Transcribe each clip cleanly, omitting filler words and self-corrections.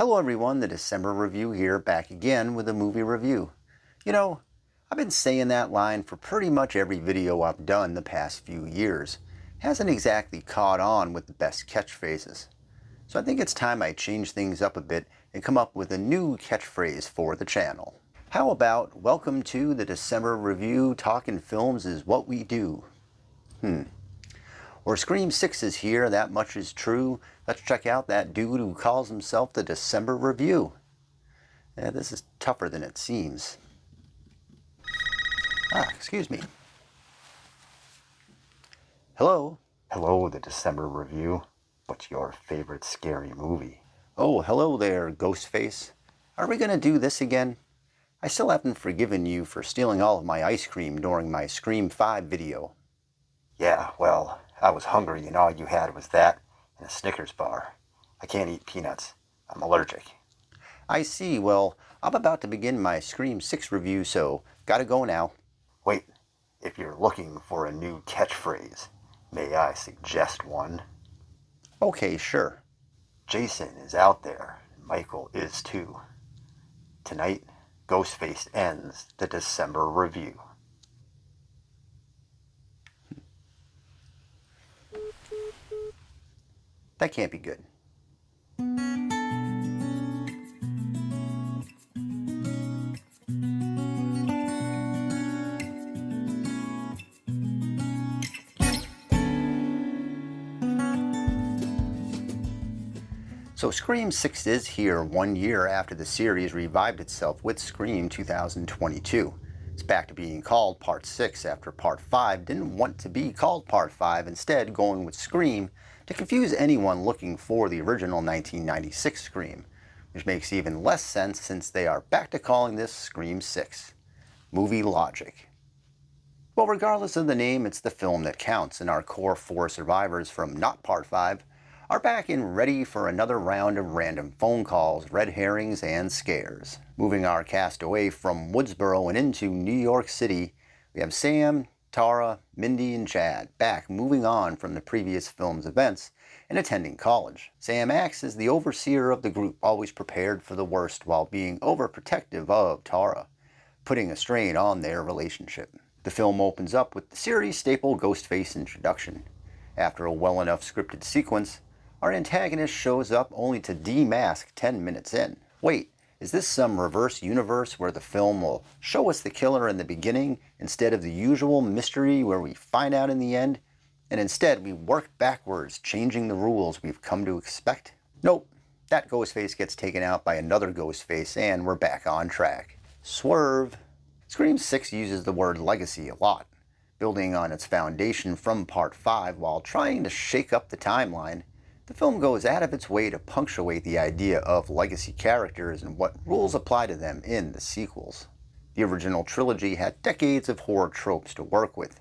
Hello everyone, the December Review here, back again with a movie review. You know, I've been saying that line for pretty much every video I've done the past few years. Hasn't exactly caught on with the best catchphrases. So I think it's time I change things up a bit and come up with a new catchphrase for the channel. How about, welcome to the December Review, talking films is what we do. Or Scream 6 is here, that much is true. Let's check out that dude who calls himself the December Review. Yeah, this is tougher than it seems. Excuse me. Hello? Hello, the December Review. What's your favorite scary movie? Oh, hello there, Ghostface. Are we gonna do this again? I still haven't forgiven you for stealing all of my ice cream during my Scream 5 video. Yeah, well, I was hungry and all you had was that and a Snickers bar. I can't eat peanuts. I'm allergic. I see. Well, I'm about to begin my Scream 6 review, so gotta go now. Wait, if you're looking for a new catchphrase, may I suggest one? Okay, sure. Jason is out there, and Michael is too. Tonight, Ghostface ends the December Review. That can't be good. So Scream 6 is here 1 year after the series revived itself with Scream 2022. It's back to being called Part 6 after Part 5 didn't want to be called Part 5, instead going with Scream to confuse anyone looking for the original 1996 Scream, which makes even less sense since they are back to calling this Scream 6. Movie logic. Well, regardless of the name, it's the film that counts, and our core 4 survivors from not Part 5 are back and ready for another round of random phone calls, red herrings, and scares. Moving our cast away from Woodsboro and into New York City, we have Sam, Tara, Mindy, and Chad back moving on from the previous film's events and attending college. Sam acts as the overseer of the group, always prepared for the worst while being overprotective of Tara, putting a strain on their relationship. The film opens up with the series staple Ghostface introduction. After a well enough scripted sequence, our antagonist shows up only to demask 10 minutes in. Wait, is this some reverse universe where the film will show us the killer in the beginning instead of the usual mystery where we find out in the end, and instead we work backwards, changing the rules we've come to expect? Nope, that Ghostface gets taken out by another Ghostface and we're back on track. Swerve. Scream 6 uses the word legacy a lot, building on its foundation from Part 5 while trying to shake up the timeline. The film goes out of its way to punctuate the idea of legacy characters and what rules apply to them in the sequels. The original trilogy had decades of horror tropes to work with,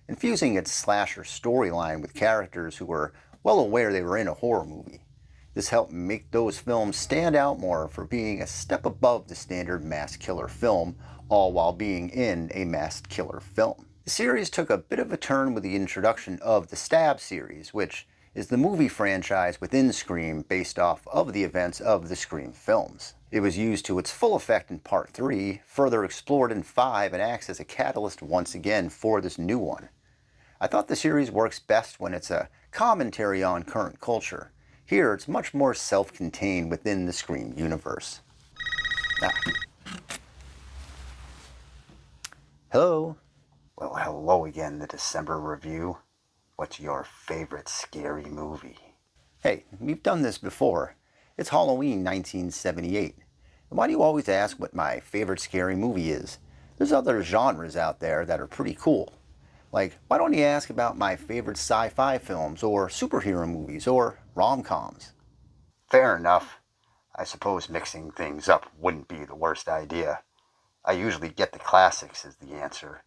infusing its slasher storyline with characters who were well aware they were in a horror movie. This helped make those films stand out more for being a step above the standard masked killer film, all while being in a masked killer film. The series took a bit of a turn with the introduction of the Stab series, which is the movie franchise within Scream based off of the events of the Scream films. It was used to its full effect in Part 3, further explored in 5, and acts as a catalyst once again for this new one. I thought the series works best when it's a commentary on current culture. Here, it's much more self-contained within the Scream universe. Hello? Well, hello again, the December Review. What's your favorite scary movie? Hey, we've done this before. It's Halloween 1978. And why do you always ask what my favorite scary movie is? There's other genres out there that are pretty cool. Like, why don't you ask about my favorite sci-fi films, or superhero movies, or rom-coms? Fair enough. I suppose mixing things up wouldn't be the worst idea. I usually get the classics as the answer.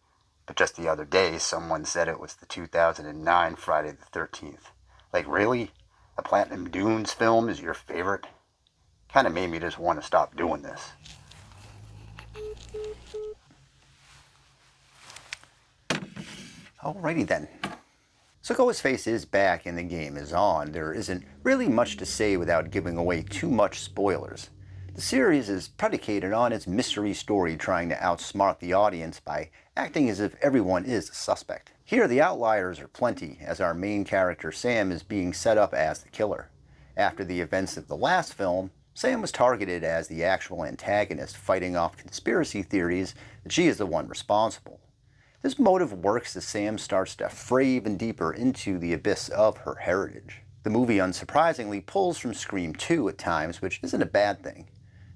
But just the other day, someone said it was the 2009 Friday the 13th. Like, really? A Platinum Dunes film is your favorite? Kinda made me just want to stop doing this. Alrighty then. So Ghostface is back and the game is on. There isn't really much to say without giving away too much spoilers. The series is predicated on its mystery story trying to outsmart the audience by acting as if everyone is a suspect. Here the outliers are plenty, as our main character Sam is being set up as the killer. After the events of the last film, Sam was targeted as the actual antagonist, fighting off conspiracy theories that she is the one responsible. This motive works as Sam starts to fray even deeper into the abyss of her heritage. The movie unsurprisingly pulls from Scream 2 at times, which isn't a bad thing.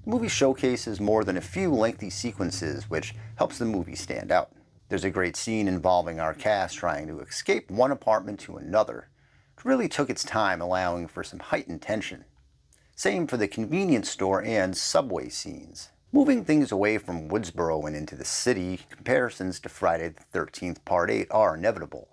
The movie showcases more than a few lengthy sequences, which helps the movie stand out. There's a great scene involving our cast trying to escape one apartment to another. It really took its time, allowing for some heightened tension. Same for the convenience store and subway scenes. Moving things away from Woodsboro and into the city, comparisons to Friday the 13th Part 8 are inevitable.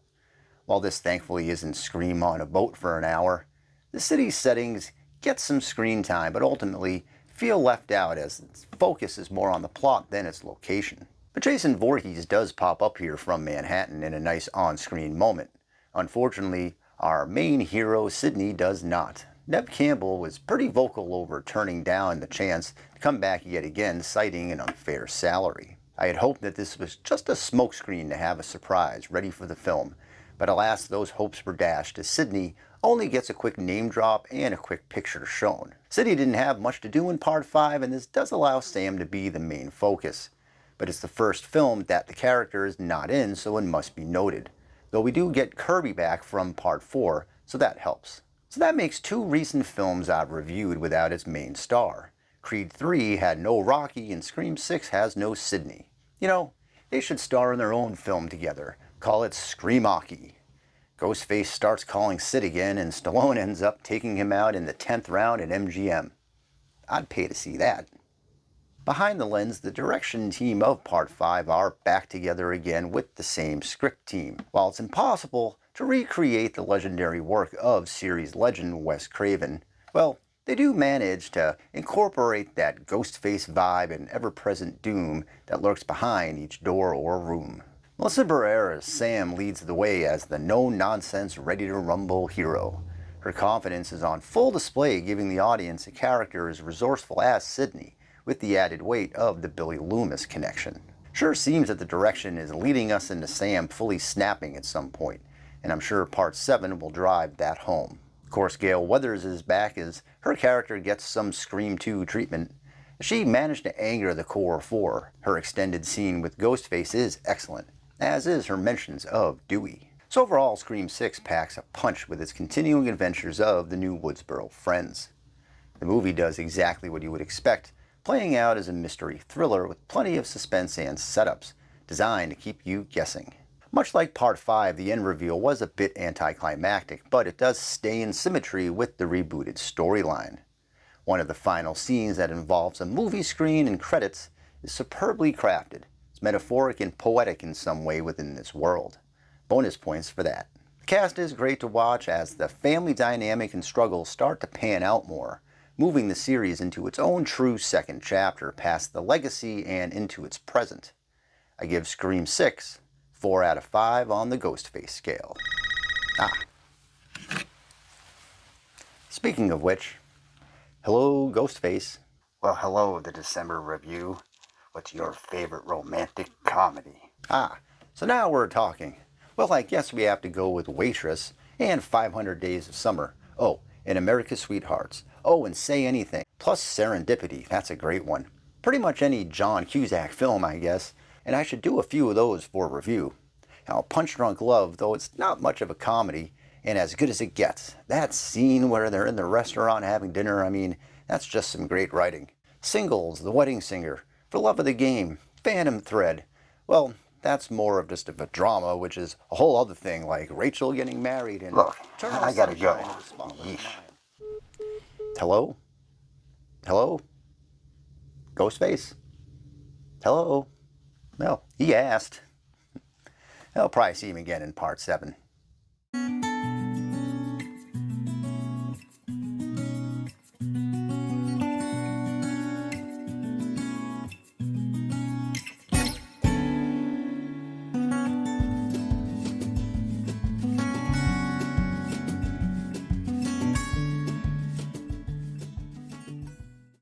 While this thankfully isn't Scream on a boat for an hour, the city's settings get some screen time, but ultimately feel left out as its focus is more on the plot than its location. But Jason Voorhees does pop up here from Manhattan in a nice on-screen moment. Unfortunately, our main hero, Sidney, does not. Neve Campbell was pretty vocal over turning down the chance to come back yet again, citing an unfair salary. I had hoped that this was just a smokescreen to have a surprise ready for the film, but alas, those hopes were dashed as Sidney only gets a quick name drop and a quick picture shown. Sidney didn't have much to do in Part 5, and this does allow Sam to be the main focus. But it's the first film that the character is not in, so it must be noted. Though we do get Kirby back from Part 4, so that helps. So that makes two recent films I've reviewed without its main star. Creed 3 had no Rocky and Scream 6 has no Sidney. You know, they should star in their own film together. Call it Screamocky. Ghostface starts calling Sid again and Stallone ends up taking him out in the 10th round at MGM. I'd pay to see that. Behind the lens, the direction team of Part 5 are back together again with the same script team. While it's impossible to recreate the legendary work of series legend Wes Craven, well, they do manage to incorporate that Ghostface vibe and ever-present doom that lurks behind each door or room. Melissa Barrera's Sam leads the way as the no-nonsense, ready-to-rumble hero. Her confidence is on full display, giving the audience a character as resourceful as Sidney, with the added weight of the Billy Loomis connection. Sure seems that the direction is leading us into Sam fully snapping at some point, and I'm sure Part 7 will drive that home. Of course, Gale Weathers is back as her character gets some Scream 2 treatment. She managed to anger the core four. Her extended scene with Ghostface is excellent, as is her mentions of Dewey. So overall, Scream 6 packs a punch with its continuing adventures of the new Woodsboro friends. The movie does exactly what you would expect, playing out as a mystery thriller with plenty of suspense and setups, designed to keep you guessing. Much like Part 5, the end reveal was a bit anticlimactic, but it does stay in symmetry with the rebooted storyline. One of the final scenes that involves a movie screen and credits is superbly crafted. It's metaphoric and poetic in some way within this world. Bonus points for that. The cast is great to watch as the family dynamic and struggles start to pan out more, moving the series into its own true second chapter past the legacy and into its present. I give Scream 6 4 out of 5 on the Ghostface scale. Speaking of which, hello Ghostface. Well, hello, the December review. What's your favorite romantic comedy? So now we're talking. Well, I guess we have to go with Waitress and 500 Days of Summer. Oh, and America's Sweethearts. Oh, and Say Anything. Plus Serendipity. That's a great one. Pretty much any John Cusack film, I guess. And I should do a few of those for review. Now, Punch Drunk Love, though it's not much of a comedy, and as good as it gets. That scene where they're in the restaurant having dinner, I mean, that's just some great writing. Singles, The Wedding Singer, For Love of the Game, Phantom Thread. Well, that's more of just of a drama, which is a whole other thing, like Rachel getting married and... Look, I gotta go. Yeesh. Hello? Hello? Ghostface? Hello? Well, he asked. I'll probably see him again in Part 7.